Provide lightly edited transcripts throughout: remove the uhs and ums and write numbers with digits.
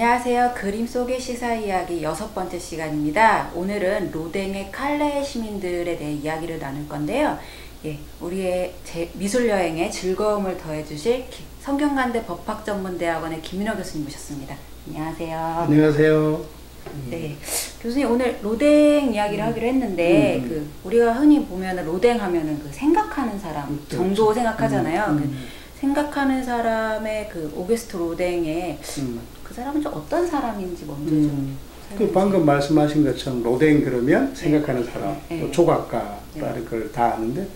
안녕하세요. 그림 속의 시사 이야기 6번째 시간입니다. 오늘은 로댕의 칼레 시민들에 대해 이야기를 나눌 건데요. 우리의 미술 여행에 즐거움을 더해주실 성균관대 법학전문대학원의 김윤호 교수님 모셨습니다. 안녕하세요. 안녕하세요. 네, 교수님 오늘 로댕 이야기를 하기로 했는데 우리가 흔히 보면 로댕 하면은 그 생각하는 사람 정도 생각하잖아요. 생각하는 사람의 그 오게스트 로댕의 그 사람은 좀 어떤 사람인지 먼저 좀 그 방금 말씀하신 것처럼 로댕 그러면 생각하는 사람, 또 조각가라는 걸 다 아는데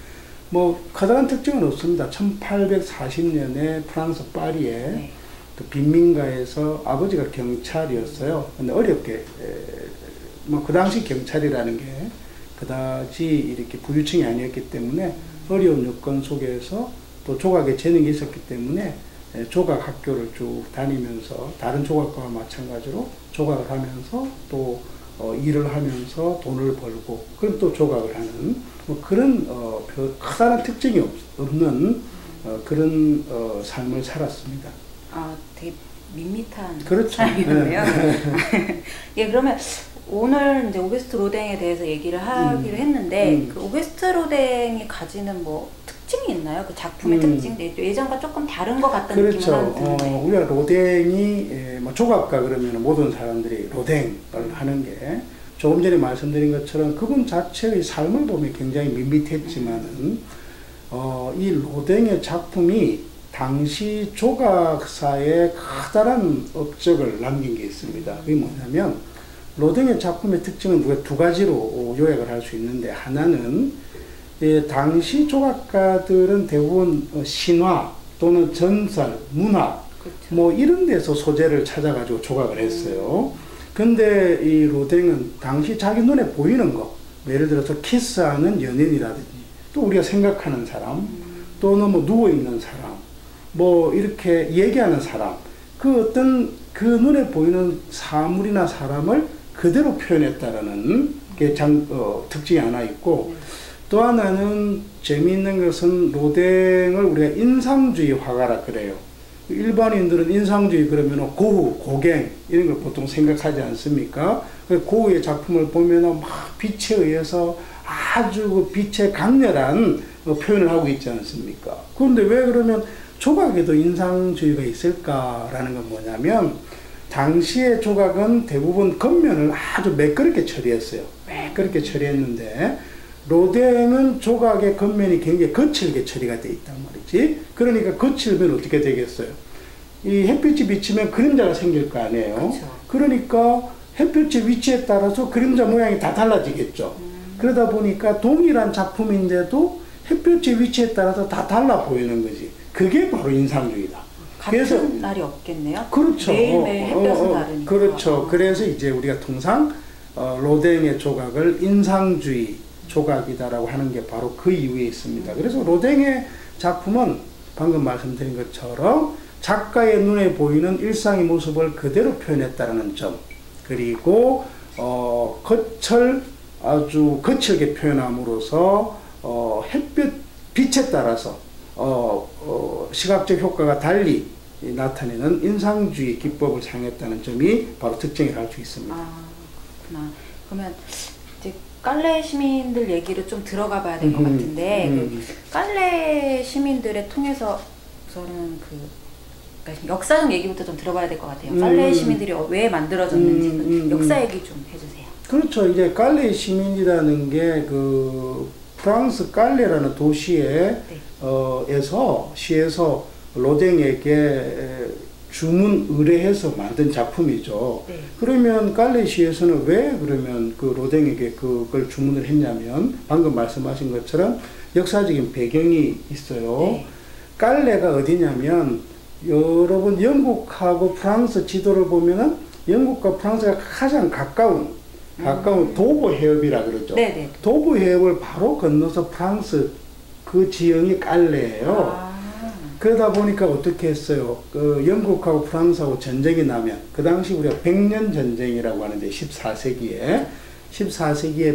뭐 커다란 특징은 없습니다. 1840년에 프랑스 파리에 그 빈민가에서 아버지가 경찰이었어요. 근데 어렵게 뭐 그 당시 경찰이라는 게 그다지 이렇게 부유층이 아니었기 때문에 어려운 여건 속에서 또 조각에 재능이 있었기 때문에 조각 학교를 쭉 다니면서 다른 조각가와 마찬가지로 조각을 하면서 또 일을 하면서 돈을 벌고 그럼 또 조각을 하는 뭐 그런 커다란 특징이 없는 그런 삶을 살았습니다. 아, 되게 밋밋한 그렇죠. 사람이네요. 예, 그러면 오늘 이제 오게스트 로댕에 대해서 얘기를 하기로 했는데 그 오게스트 로댕이 가지는 뭐 특징이 있나요? 그 작품의 특징? 예전과 조금 다른 것 같다는 그렇죠. 느낌은 드는데. 우리가 로댕이 뭐 조각가 그러면 모든 사람들이 로댕을 하는 게 조금 전에 말씀드린 것처럼 그분 자체의 삶을 보면 굉장히 밋밋했지만은 이 로댕의 작품이 당시 조각사에 커다란 업적을 남긴 게 있습니다. 그게 뭐냐면 로댕의 작품의 특징은 우리가 두 가지로 요약을 할 수 있는데 하나는 당시 조각가들은 대부분 신화 또는 전설, 문학 뭐 이런 데서 소재를 찾아가지고 조각을 했어요. 근데 이 로댕은 당시 자기 눈에 보이는 거, 예를 들어서 키스하는 연인이라든지 또 우리가 생각하는 사람 또는 뭐 누워있는 사람 뭐 이렇게 얘기하는 사람 그 어떤 그 눈에 보이는 사물이나 사람을 그대로 표현했다라는 게 특징이 하나 있고 또 하나는 재미있는 것은 로댕을 우리가 인상주의 화가라 그래요. 일반인들은 인상주의 그러면 고흐, 고갱 이런 걸 보통 생각하지 않습니까? 고흐의 작품을 보면 막 빛에 의해서 아주 빛의 강렬한 표현을 하고 있지 않습니까? 그런데 왜 그러면 조각에도 인상주의가 있을까라는 건 뭐냐면 당시의 조각은 대부분 겉면을 아주 매끄럽게 처리했어요. 매끄럽게 처리했는데 로댕은 조각의 겉면이 굉장히 거칠게 처리가 되어 있단 말이지. 그러니까 거칠면 어떻게 되겠어요? 이 햇빛이 비치면 그림자가 생길 거 아니에요. 그렇죠. 그러니까 햇빛의 위치에 따라서 그림자 모양이 다 달라지겠죠. 그러다 보니까 동일한 작품인데도 햇빛의 위치에 따라서 다 달라 보이는 거지. 그게 바로 인상주의다. 같은 날이 없겠네요. 그렇죠. 매일매일 햇볕은 다르니까. 그렇죠. 그래서 이제 우리가 통상 로댕의 조각을 인상주의 조각이다라고 하는 게 바로 그 이유에 있습니다. 그래서 로댕의 작품은 방금 말씀드린 것처럼 작가의 눈에 보이는 일상의 모습을 그대로 표현했다는 점, 그리고 아주 거칠게 표현함으로써 햇빛 빛에 따라서 시각적 효과가 달리 나타내는 인상주의 기법을 사용했다는 점이 바로 특징이라고 할 수 있습니다. 아, 그렇구나. 그러면 이제 칼레 시민들 얘기를 좀 들어가 봐야 될 것 같은데 칼레 시민들을 통해서 저는 그러니까 역사적 얘기부터 좀 들어봐야 될 것 같아요. 칼레 시민들이 왜 만들어졌는지 역사 얘기 좀 해주세요. 그렇죠. 이제 칼레 시민이라는 게 그 프랑스 칼레라는 도시에 시에서 로댕에게 주문 의뢰해서 만든 작품이죠. 그러면 칼레시에서는 왜 그러면 그 로댕에게 그걸 주문을 했냐면 방금 말씀하신 것처럼 역사적인 배경이 있어요. 칼레가 어디냐면 여러분 영국하고 프랑스 지도를 보면은 영국과 프랑스가 가장 가까운 도보 해협이라 그러죠. 도보 해협을 바로 건너서 프랑스 그 지형이 칼레예요. 그러다 보니까 어떻게 했어요? 그 영국하고 프랑스하고 전쟁이 나면 그 당시 우리가 백년 전쟁이라고 하는데 14세기에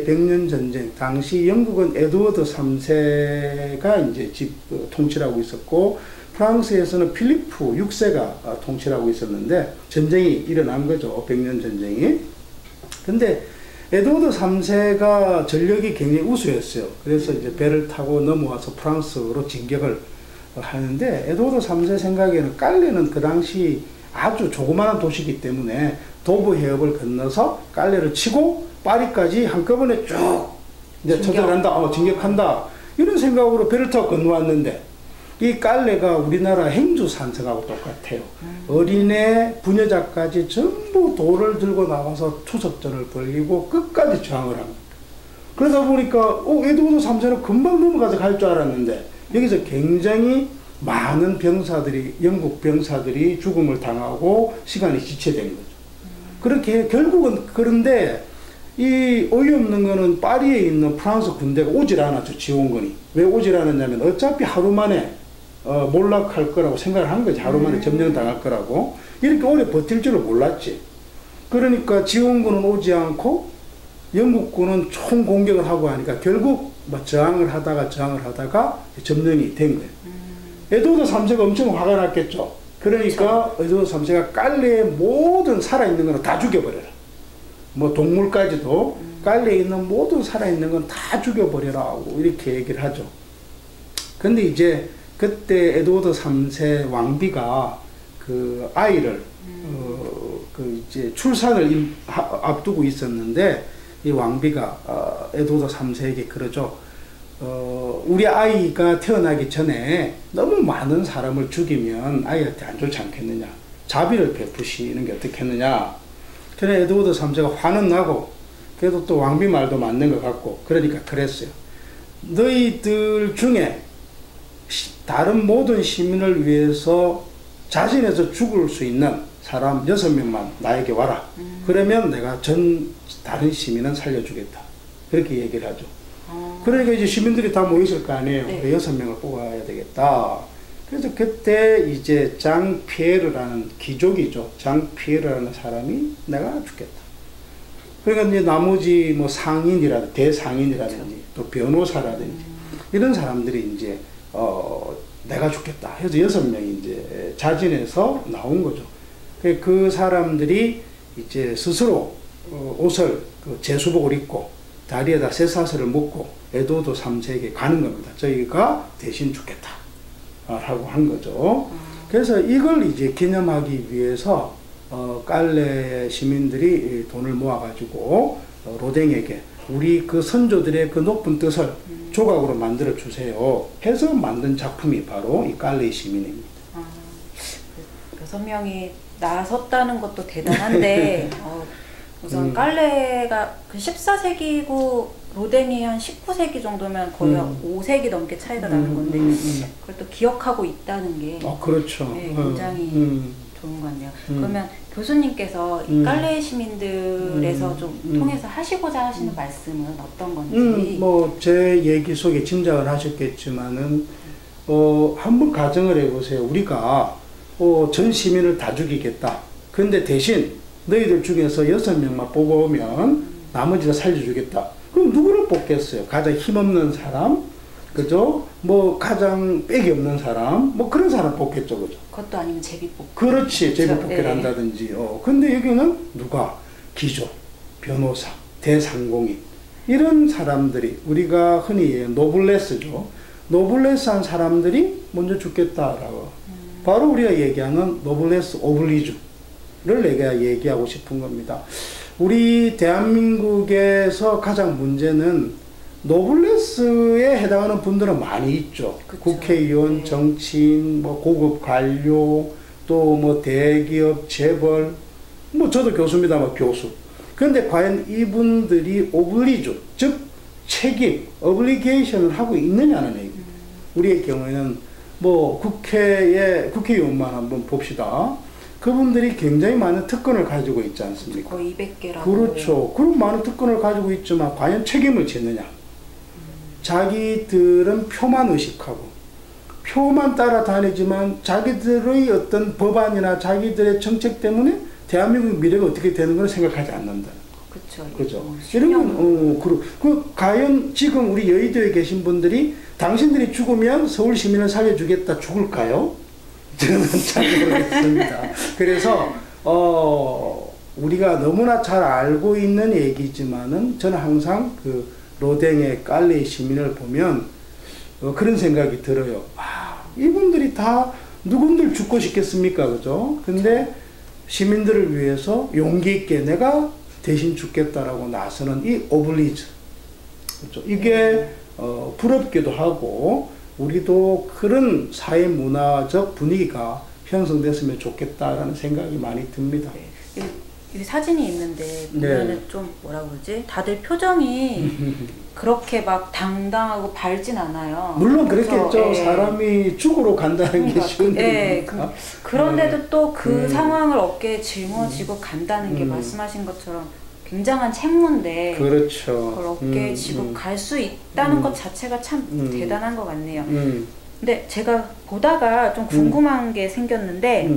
백년 전쟁 당시 영국은 에드워드 3세가 이제 통치를 하고 있었고 프랑스에서는 필리프 6세가 통치를 하고 있었는데 전쟁이 일어난 거죠. 백년 전쟁이. 근데 에드워드 3세가 전력이 굉장히 우수했어요. 그래서 이제 배를 타고 넘어와서 프랑스로 진격을 하는데 에드워드 3세 생각에는 깔레는 그 당시 아주 조그마한 도시이기 때문에 도브 해협을 건너서 깔레를 치고 파리까지 한꺼번에 쭉 이제 쳐들어간다, 진격한다 이런 생각으로 배를 타고 건너왔는데 이 깔레가 우리나라 행주 산성하고 똑같아요. 어린애 부녀자까지 전부 돌을 들고 나와서 투석전을 벌이고 끝까지 저항을 합니다. 그러다 보니까 에드워드 3세는 금방 넘어가서 갈 줄 알았는데 여기서 굉장히 많은 병사들이 영국 병사들이 죽음을 당하고 시간이 지체된 거죠. 그렇게 결국은 그런데 이 어이없는 거는 파리에 있는 프랑스 군대가 오질 않았죠. 지원군이. 왜 오질 않았냐면 어차피 하루 만에 몰락할 거라고 생각을 한 거지. 하루 만에 점령당할 거라고. 이렇게 오래 버틸 줄을 몰랐지. 그러니까 지원군은 오지 않고 영국군은 총 공격을 하고 하니까 결국 뭐 저항을 하다가 점령이 된 거예요. 에드워드 3세가 엄청 화가 났겠죠. 그러니까 에드워드 3세가 깔레의 모든 살아있는 거는 다 죽여버려라. 뭐 동물까지도 깔레에 있는 모든 살아있는 건 다 죽여버려라 하고 이렇게 얘기를 하죠. 근데 이제 그때 에드워드 3세 왕비가 그 아이를 그 이제 출산을 앞두고 있었는데 이 왕비가 에드워드 3세에게 그러죠. 우리 아이가 태어나기 전에 너무 많은 사람을 죽이면 아이한테 안 좋지 않겠느냐. 자비를 베푸시는 게 어떻겠느냐. 그래 에드워드 3세가 화는 나고 그래도 또 왕비 말도 맞는 것 같고 그러니까 그랬어요. 너희들 중에 다른 모든 시민을 위해서 자신에서 죽을 수 있는 사람 6명만 나에게 와라. 그러면 내가 다른 시민은 살려주겠다. 그렇게 얘기를 하죠. 그러니까 이제 시민들이 다 모였을 거 아니에요. 네. 6명을 뽑아야 되겠다. 그래서 그때 이제 장 피에르라는 귀족이죠. 장 피에르라는 사람이 내가 죽겠다. 그러니까 이제 나머지 뭐 상인이라든지 대상인이라든지 또 변호사라든지 이런 사람들이 이제 내가 죽겠다 해서 6명이 이제 자진해서 나온 거죠. 그 사람들이 이제 스스로 옷을 제수복을 입고 다리에다 쇠사슬을 묶고 에드워드 3세에게 가는 겁니다. 저희가 대신 죽겠다 라고 한 거죠. 그래서 이걸 이제 기념하기 위해서 깔레 시민들이 돈을 모아가지고 로댕에게 우리 그 선조들의 그 높은 뜻을 조각으로 만들어 주세요 해서 만든 작품이 바로 이 깔레 시민입니다. 6명이 나섰다는 것도 대단한데 우선 깔레가 그 14세기고 로댕이 한 19세기 정도면 거의 5세기 넘게 차이가 나는 건데 그걸 또 기억하고 있다는 게 그렇죠. 네, 굉장히 좋은 것 같네요. 그러면 교수님께서 이 깔레 시민들에서 좀 통해서 하시고자 하시는 말씀은 어떤 건지? 뭐 제 얘기 속에 짐작을 하셨겠지만은 한번 가정을 해보세요. 우리가 전 시민을 다 죽이겠다. 근데 대신 너희들 중에서 6명만 뽑아오면 나머지를 살려주겠다. 그럼 누구를 뽑겠어요? 가장 힘없는 사람, 그죠? 뭐 가장 빽이 없는 사람, 뭐 그런 사람 뽑겠죠, 그죠? 그것도 아니면 제비뽑기. 그렇지, 제비뽑기를 네. 한다든지. 근데 여기는 누가? 귀족, 변호사, 대상공인 이런 사람들이 우리가 흔히 노블레스죠. 노블레스한 사람들이 먼저 죽겠다라고. 바로 우리가 얘기하는 노블레스 오블리주를 내가 얘기하고 싶은 겁니다. 우리 대한민국에서 가장 문제는 노블레스에 해당하는 분들은 많이 있죠. 그쵸. 국회의원, 네. 정치인, 뭐 고급 관료, 또 뭐 대기업, 재벌, 뭐 저도 교수입니다만 교수. 그런데 과연 이분들이 오블리주, 즉 책임, 어블리게이션을 하고 있느냐는 얘기입니다. 우리의 경우에는 뭐 국회의원만 한번 봅시다. 그분들이 굉장히 많은 특권을 가지고 있지 않습니까? 거의 200개라고. 그렇죠. 그런 많은 특권을 가지고 있지만 과연 책임을 짓느냐? 자기들은 표만 의식하고 표만 따라다니지만 자기들의 어떤 법안이나 자기들의 정책 때문에 대한민국 미래가 어떻게 되는 걸 생각하지 않는다. 그렇죠. 그죠. 이런 건 과연 지금 우리 여의도에 계신 분들이 당신들이 죽으면 서울 시민을 살려주겠다 죽을까요? 저는 잘 모르겠습니다. 그래서 우리가 너무나 잘 알고 있는 얘기지만은 저는 항상 그 로댕의 깔레 시민을 보면 그런 생각이 들어요. 이분들이 다 누군들 죽고 싶겠습니까, 그죠? 근데 시민들을 위해서 용기 있게 내가 대신 죽겠다라고 나서는 이 오블리즈, 그렇죠? 이게 부럽기도 하고 우리도 그런 사회 문화적 분위기가 형성됐으면 좋겠다라는 생각이 많이 듭니다. 네. 이 사진이 있는데 보면은 네. 좀 뭐라고 그러지? 다들 표정이 그렇게 막 당당하고 밝진 않아요. 물론 그렇겠죠. 예. 사람이 죽으러 간다는 게 쉬운 예. 일이니까. 그런데도 또 그 상황을 어깨에 짊어지고 간다는 게 말씀하신 것처럼 굉장한 책무인데 그렇죠. 그걸 어깨에 지고 갈 수 있다는 것 자체가 참 대단한 것 같네요. 근데 제가 보다가 좀 궁금한 게 생겼는데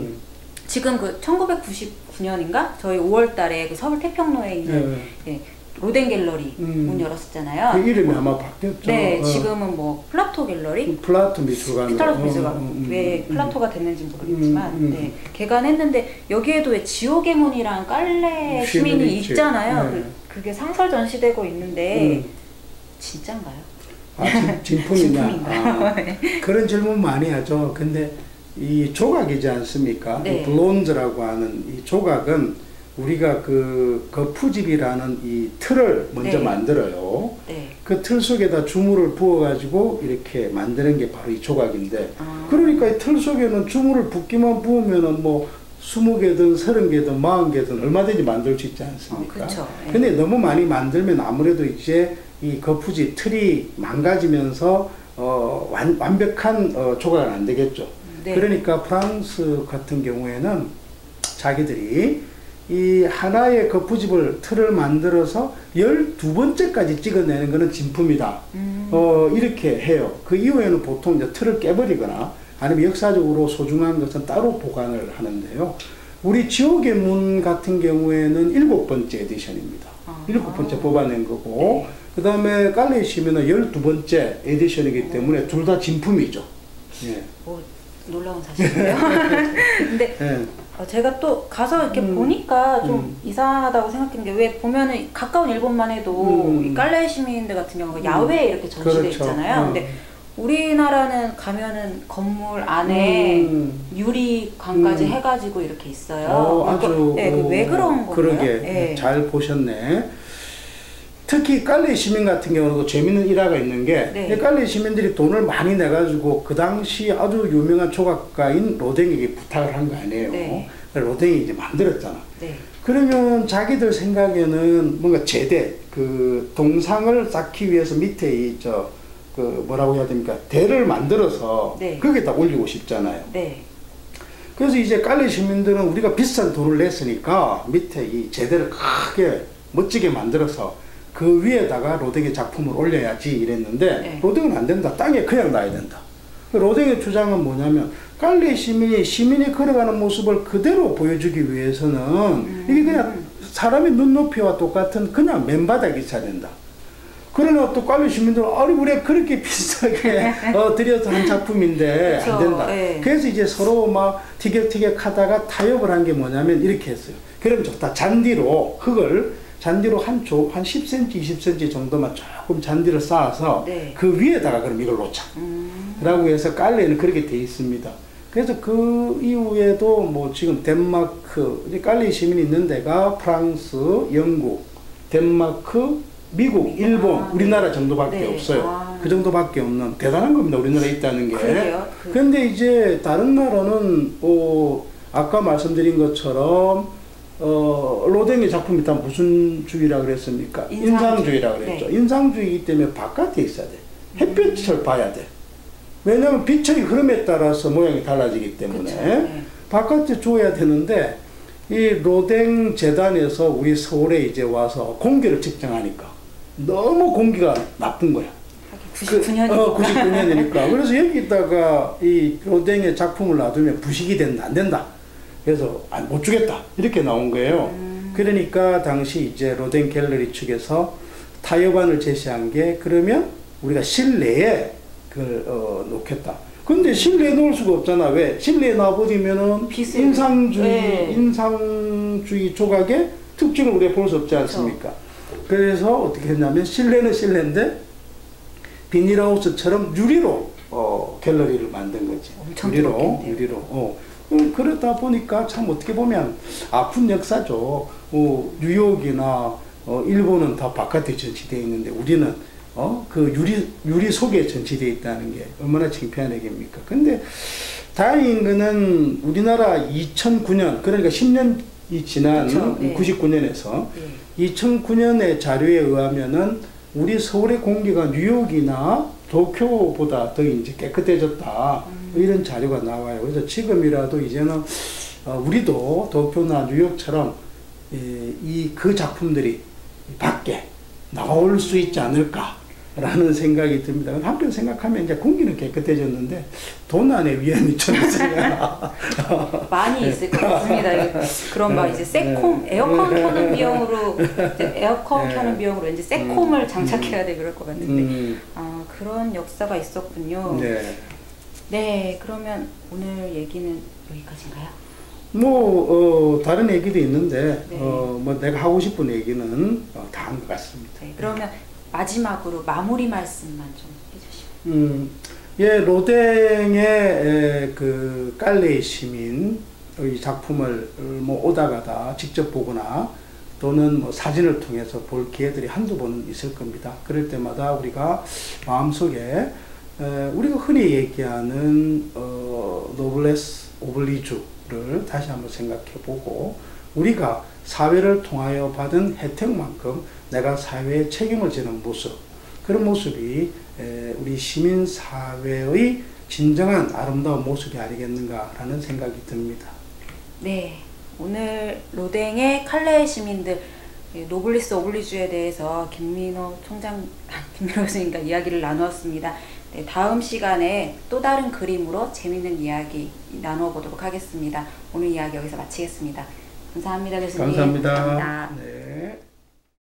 지금 그 1999년인가 저희 5월달에 그 서울 태평로에 있는 예, 로댕 갤러리 문 열었었잖아요. 그 이름이 아마 바뀌었죠. 네, 지금은 뭐 플라토 갤러리, 플라토 미술관. 피터러스 미술관 왜 플라토가 됐는지 모르겠지만 네, 개관했는데 여기에도 왜 지옥의 문이랑 깔레 시민이 있잖아요. 네. 그게 상설 전시되고 있는데 진짠가요? 진품이냐? 그런 질문 많이 하죠. 근데 이 조각이지 않습니까? 네. 이 블론즈라고 하는 이 조각은 우리가 그 거푸집이라는 이 틀을 먼저 네. 만들어요. 네. 그 틀 속에다 주물을 부어가지고 이렇게 만드는 게 바로 이 조각인데, 그러니까 이 틀 속에는 주물을 붓기만 부으면은 뭐 20개든 30개든 40개든 얼마든지 만들 수 있지 않습니까? 그렇죠. 네. 근데 너무 많이 만들면 아무래도 이제 이 거푸집 틀이 망가지면서 완벽한 조각은 안 되겠죠. 네. 그러니까 프랑스 같은 경우에는 자기들이 이 하나의 거푸집을 틀을 만들어서 12번째까지 찍어내는 것은 진품이다. 이렇게 해요. 그 이후에는 보통 이제 틀을 깨버리거나 아니면 역사적으로 소중한 것은 따로 보관을 하는데요. 우리 지옥의 문 같은 경우에는 7번째 에디션입니다. 7번째 뽑아낸 거고, 네. 그 다음에 깔레 시민은 12번째 에디션이기 때문에 둘 다 진품이죠. 예. 놀라운 사실이에요. 근데 예. 제가 또 가서 이렇게 보니까 좀 이상하다고 생각한 게 왜 보면은 가까운 일본만 해도 이 깔레 시민들 같은 경우가 야외에 이렇게 전시돼 그렇죠. 있잖아요. 근데 우리나라는 가면은 건물 안에 유리관까지 해가지고 이렇게 있어요. 아주 네, 왜 그런 건가요? 그러게 네. 잘 보셨네. 특히 깔레 시민 같은 경우는 재밌는 일화가 있는 게, 네. 깔레 시민들이 돈을 많이 내가지고 그 당시 아주 유명한 조각가인 로댕에게 부탁을 한 거 아니에요. 네. 로댕이 이제 만들었잖아. 네. 그러면 자기들 생각에는 뭔가 제대, 그 동상을 쌓기 위해서 밑에 그 뭐라고 해야 됩니까? 대를 만들어서 네. 거기에다 올리고 싶잖아요. 네. 그래서 이제 깔레 시민들은 우리가 비싼 돈을 냈으니까 밑에 이 제대를 크게 멋지게 만들어서 그 위에다가 로댕의 작품을 올려야지 이랬는데, 네. 로댕은 안 된다. 땅에 그냥 놔야 된다. 로댕의 주장은 뭐냐면 깔레 시민이 걸어가는 모습을 그대로 보여주기 위해서는 이게 그냥 사람의 눈높이와 똑같은 그냥 맨바닥이 있어야 된다. 그러나 또 깔레 시민들은 아니 우리가 그렇게 비싸게 들여서 한 작품인데 그쵸, 안 된다. 네. 그래서 이제 서로 막 티격태격 하다가 타협을 한 게 뭐냐면 이렇게 했어요. 그럼 좋다. 흙을 잔디로 한 10cm, 20cm 정도만 조금 잔디를 쌓아서 네. 그 위에다가 그럼 이걸 놓자. 라고 해서 깔레는 그렇게 돼 있습니다. 그래서 그 이후에도 뭐 지금 덴마크, 깔레 시민이 있는 데가 프랑스, 영국, 덴마크, 미국, 일본, 우리나라 정도밖에 네. 없어요. 그 정도밖에 없는 대단한 겁니다. 우리나라에 있다는 게. 그러게요. 그런데 이제 다른 나라는 아까 말씀드린 것처럼 로댕의 작품이 다 무슨 주의라 그랬습니까? 인상주의라 그랬죠. 네. 인상주의이기 때문에 바깥에 있어야 돼. 햇빛을 봐야 돼. 왜냐하면 빛의 흐름에 따라서 모양이 달라지기 때문에 네. 바깥에 줘야 되는데, 이 로댕 재단에서 우리 서울에 이제 와서 공기를 측정하니까 너무 공기가 나쁜 거야. 99년이니까. 99년이니까. 그래서 여기다가 이 로댕의 작품을 놔두면 부식이 된다, 안 된다. 그래서 못 주겠다. 이렇게 나온 거예요. 그러니까 당시 이제 로댕 갤러리 측에서 타협안을 제시한 게, 그러면 우리가 실내에 그걸 놓겠다. 근데 실내에 놓을 수가 없잖아. 왜? 실내에 놔버리면은 빛을- 인상주의 조각의 특징을 우리가 볼 수 없지 않습니까? 그래서 어떻게 했냐면 실내는 실내인데 비닐하우스처럼 유리로 갤러리를 만든 거지. 엄청 유리로. 그러다 보니까 참 어떻게 보면 아픈 역사죠. 뉴욕이나 일본은 다 바깥에 전시되어 있는데 우리는 그 유리 속에 전시되어 있다는 게 얼마나 창피한 얘기입니까? 근데 다행인 거는 우리나라 2009년, 그러니까 10년이 지난 그쵸, 네. 99년에서 네. 2009년의 자료에 의하면은 우리 서울의 공기가 뉴욕이나 도쿄보다 더 이제 깨끗해졌다. 이런 자료가 나와요. 그래서 지금이라도 이제는 우리도 도쿄나 뉴욕처럼 그 작품들이 밖에 나올 수 있지 않을까라는 생각이 듭니다. 한편 생각하면 이제 공기는 깨끗해졌는데 도난의 위험이 좀 있어요. 많이 있을 것 같습니다. 그럼 막 이제 새콤 에어컨 켜는 비용으로 에어컨 켜는 비용으로 이제 새콤을 장착해야 돼 그럴 것 같은데 아 그런 역사가 있었군요. 네. 네, 그러면 오늘 얘기는 여기까지인가요? 다른 얘기도 있는데, 네. 내가 하고 싶은 얘기는 다 한 것 같습니다. 네, 그러면 마지막으로 마무리 말씀만 좀 해주시면. 로댕의 그 깔레 시민의 작품을 오다 가다 직접 보거나 또는 사진을 통해서 볼 기회들이 한두 번은 있을 겁니다. 그럴 때마다 우리가 마음속에 우리가 흔히 얘기하는 노블레스 오블리주를 다시 한번 생각해 보고 우리가 사회를 통하여 받은 혜택만큼 내가 사회에 책임을 지는 모습, 그런 모습이 우리 시민사회의 진정한 아름다운 모습이 아니겠는가라는 생각이 듭니다. 네, 오늘 로댕의 칼레 시민들 노블리스 오블리주에 대해서 김민호 교수님과 이야기를 나누었습니다. 네, 다음 시간에 또 다른 그림으로 재밌는 이야기 나누어 보도록 하겠습니다. 오늘 이야기 여기서 마치겠습니다. 감사합니다, 교수님. 감사합니다. 감사합니다. 네.